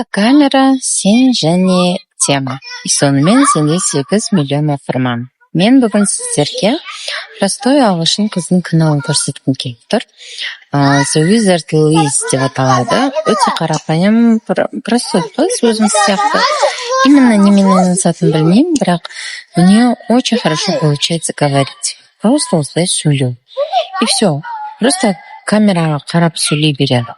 Камера, сен және тема. И сонымен сенде 8 миллион оқырман. Мен бүгін сіздерге простой ағылшын қыздың каналын көрсеткім келіп тұр. The Wizard Louise деп аталады. Өте қарапайым, простой қыз, өзім сияқты. Именно немен айналысатынын білмеймін, бірақ у нее очень хорошо получается говорить. Просто осылай сөйлеу. И все. Просто камераға қарап сөйлей береді.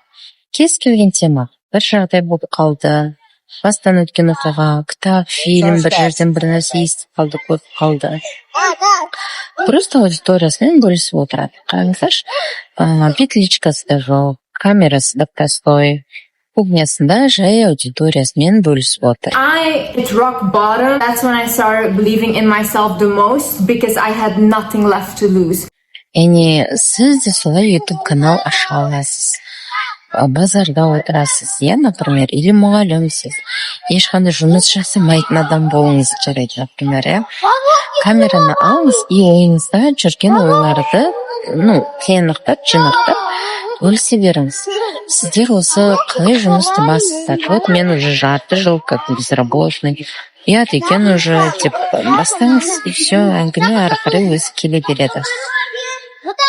Кез келген тема. Бір жағдай болып қалды, бастан өткен оқиға, кітап, фильм, бір жерден бір нәрсе естіп қалды, көріп қалды. Просто аудиториясымен бөлісіп отырады. Қараңыздаршы, петличкасы да жоқ, камерасы да простой. Кухнясында жай аудиториясымен бөлісіп отыр. I hit rock bottom. That's when I started believing in myself the most because I had nothing left to lose. Яғни сіз де солай YouTube канал аша аласыз. Базарда отырасыз, например, или мұғалімсіз. Ешқандай жұмыс жасамайтын адам болыңыз жарайды, например, камераны алыңыз и ойыңызда жүрген ойларды, жинақтап бөлісе беріңіз. Сіздер осы қалай жұмыс табасыздар? Вот мен уже жарты жыл как безработный. Екен уже деп бастаңыз, и все, әңгіме ары қарай өзі келе береді.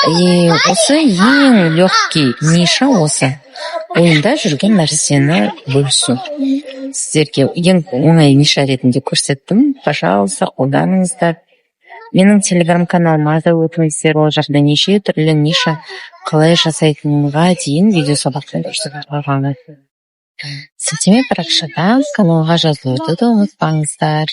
И осы ең легкий ниша осы. Ойында жүрген нәрсені бөлісу. Сіздерге ең оңай ниша ретінде көрсеттім. Пожалуйста, қолданыңыздар. Менің телеграм-каналыма да өтіңіздер, ол жақта неше түрлі ниша қалай жасайтынға дейін видео сабақтар көрсетіп. Сілтеме парақшадан каналға жазылуды да ұмытпаңыздар.